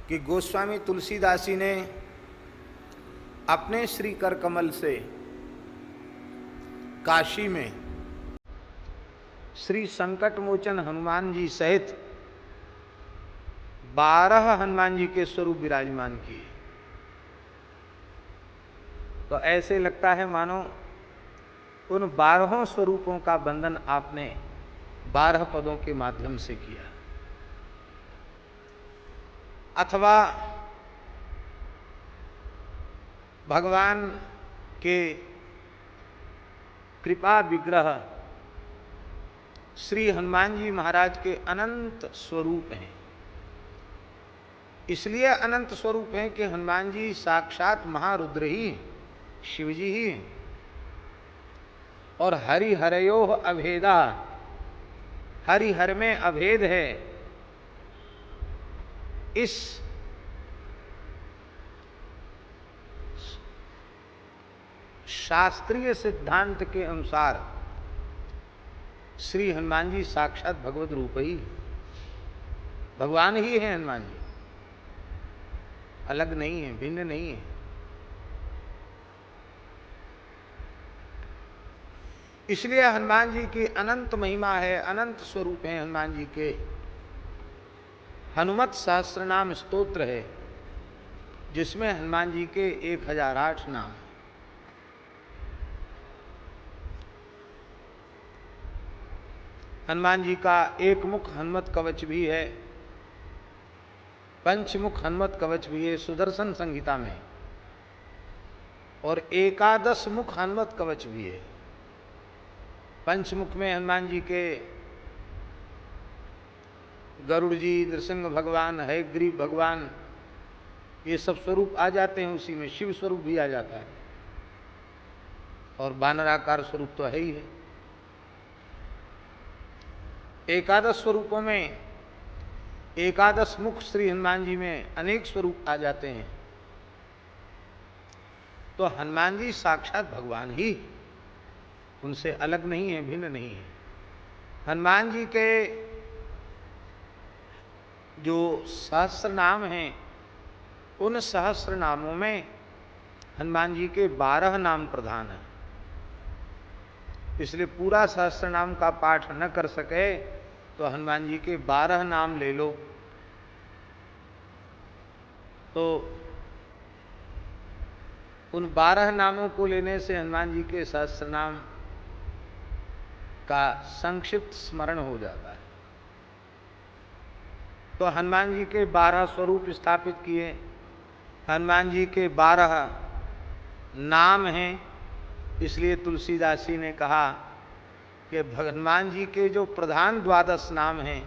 कि गोस्वामी तुलसीदास जी ने अपने श्री कर कमल से काशी में श्री संकट मोचन हनुमान जी सहित 12 हनुमान जी के स्वरूप विराजमान किए। तो ऐसे लगता है मानो उन 12 स्वरूपों का बंधन आपने 12 पदों के माध्यम से किया, अथवा भगवान के कृपा विग्रह श्री हनुमान जी महाराज के अनंत स्वरूप हैं। इसलिए अनंत स्वरूप हैं कि हनुमान जी साक्षात महारुद्र ही, शिव जी ही हैं। और हरि हरयोः अभेदा, हरिहर में अभेद है, इस शास्त्रीय सिद्धांत के अनुसार श्री हनुमान जी साक्षात भगवत रूप ही, भगवान ही है। हनुमान जी अलग नहीं है, भिन्न नहीं है। इसलिए हनुमान जी की अनंत महिमा है, अनंत स्वरूप है हनुमान जी के। हनुमत सहस्रनाम स्तोत्र है जिसमें हनुमान जी के 1008 नाम। हनुमान जी का एक मुख हनुमत कवच भी है, पंचमुख हनुमत कवच भी है सुदर्शन संहिता में, और 11 मुख हनुमत कवच भी है। पंचमुख में हनुमान जी के गरुड़ जी, नृसिंह भगवान, हयग्रीव भगवान, ये सब स्वरूप आ जाते हैं। उसी में शिव स्वरूप भी आ जाता है, और वानराकार स्वरूप तो है ही है। 11 स्वरूपों में 11 मुख श्री हनुमान जी में अनेक स्वरूप आ जाते हैं। तो हनुमान जी साक्षात भगवान ही, उनसे अलग नहीं है, भिन्न नहीं है। हनुमान जी के जो सहस्र नाम हैं, उन सहस्र नामों में हनुमान जी के 12 नाम प्रधान हैं। इसलिए पूरा सहस्र नाम का पाठ न कर सके तो हनुमान जी के 12 नाम ले लो। तो उन 12 नामों को लेने से हनुमान जी के सहस्र नाम का संक्षिप्त स्मरण हो जाता है। तो हनुमान जी के 12 स्वरूप स्थापित किए, हनुमान जी के 12 नाम हैं। इसलिए तुलसीदास जी ने कहा कि हनुमान जी के जो प्रधान 12 नाम हैं,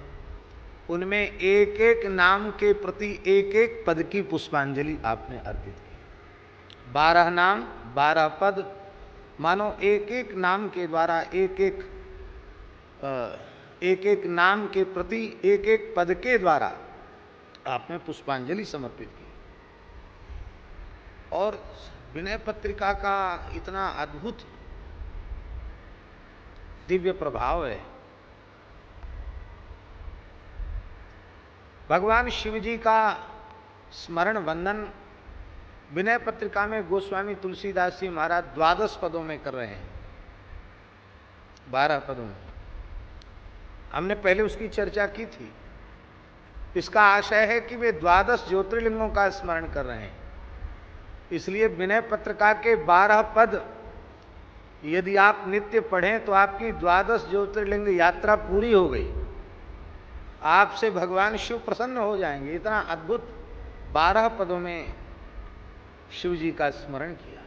उनमें एक एक नाम के प्रति एक एक पद की पुष्पांजलि आपने अर्पित की। 12 नाम 12 पद, मानो एक एक नाम के द्वारा एक एक नाम के प्रति एक एक पद के द्वारा आपने पुष्पांजलि समर्पित की। और विनय पत्रिका का इतना अद्भुत दिव्य प्रभाव है। भगवान शिव जी का स्मरण वंदन विनय पत्रिका में गोस्वामी तुलसीदास जी महाराज 12 पदों में कर रहे हैं, 12 पदों में। हमने पहले उसकी चर्चा की थी। इसका आशय है कि वे 12 ज्योतिर्लिंगों का स्मरण कर रहे हैं। इसलिए विनय पत्रिका के 12 पद यदि आप नित्य पढ़ें तो आपकी 12 ज्योतिर्लिंग यात्रा पूरी हो गई। आपसे भगवान शिव प्रसन्न हो जाएंगे। इतना अद्भुत 12 पदों में शिव जी का स्मरण किया।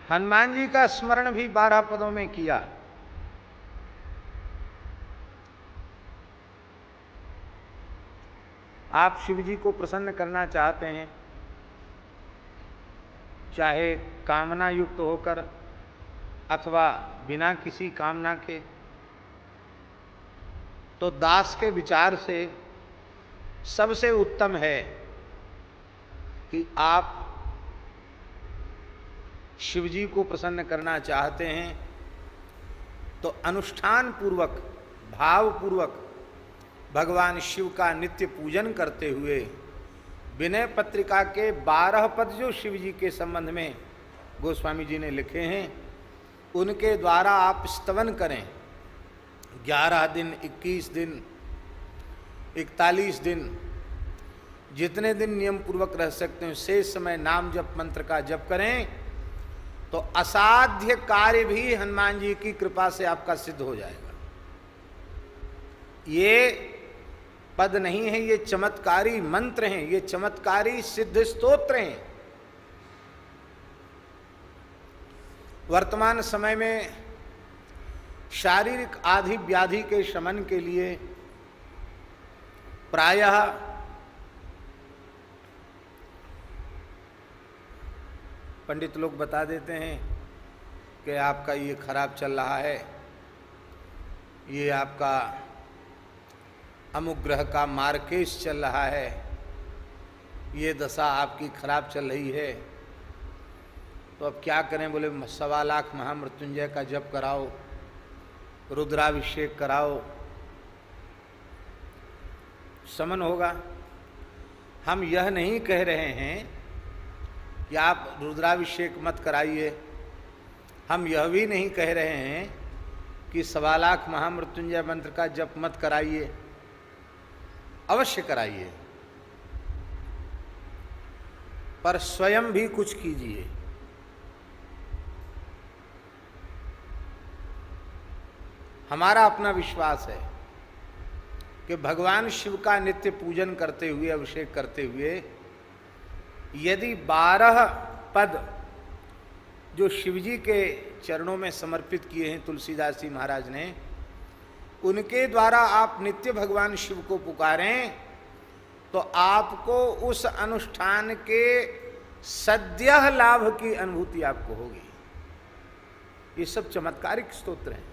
हनुमान जी का स्मरण भी 12 पदों में किया। आप शिव जी को प्रसन्न करना चाहते हैं, चाहे कामना युक्त होकर अथवा बिना किसी कामना के, तो दास के विचार से सबसे उत्तम है कि आप शिव जी को प्रसन्न करना चाहते हैं तो अनुष्ठान पूर्वक, भाव पूर्वक भगवान शिव का नित्य पूजन करते हुए विनय पत्रिका के 12 पद जो शिव जी के संबंध में गोस्वामी जी ने लिखे हैं, उनके द्वारा आप स्तवन करें। 11 दिन, 21 दिन, 41 दिन, जितने दिन नियम पूर्वक रह सकते हैं शेष समय नाम जप मंत्र का जप करें, तो असाध्य कार्य भी हनुमान जी की कृपा से आपका सिद्ध हो जाएगा। ये पद नहीं है, ये चमत्कारी मंत्र हैं, ये चमत्कारी सिद्ध स्तोत्र हैं। वर्तमान समय में शारीरिक आदि व्याधि के शमन के लिए प्रायः पंडित लोग बता देते हैं कि आपका ये खराब चल रहा है, ये आपका अमुक ग्रह का मार्केश चल रहा है, ये दशा आपकी खराब चल रही है, तो अब क्या करें? बोले 1.25 लाख महामृत्युंजय का जप कराओ, रुद्राभिषेक कराओ, शमन होगा। हम यह नहीं कह रहे हैं कि आप रुद्राभिषेक मत कराइए, हम यह भी नहीं कह रहे हैं कि 1.25 लाख महामृत्युंजय मंत्र का जप मत कराइए, अवश्य कराइए, पर स्वयं भी कुछ कीजिए। हमारा अपना विश्वास है कि भगवान शिव का नित्य पूजन करते हुए, अभिषेक करते हुए, यदि 12 पद जो शिवजी के चरणों में समर्पित किए हैं तुलसीदास जी महाराज ने, उनके द्वारा आप नित्य भगवान शिव को पुकारें, तो आपको उस अनुष्ठान के सद्यः लाभ की अनुभूति आपको होगी। ये सब चमत्कारिक स्तोत्र हैं।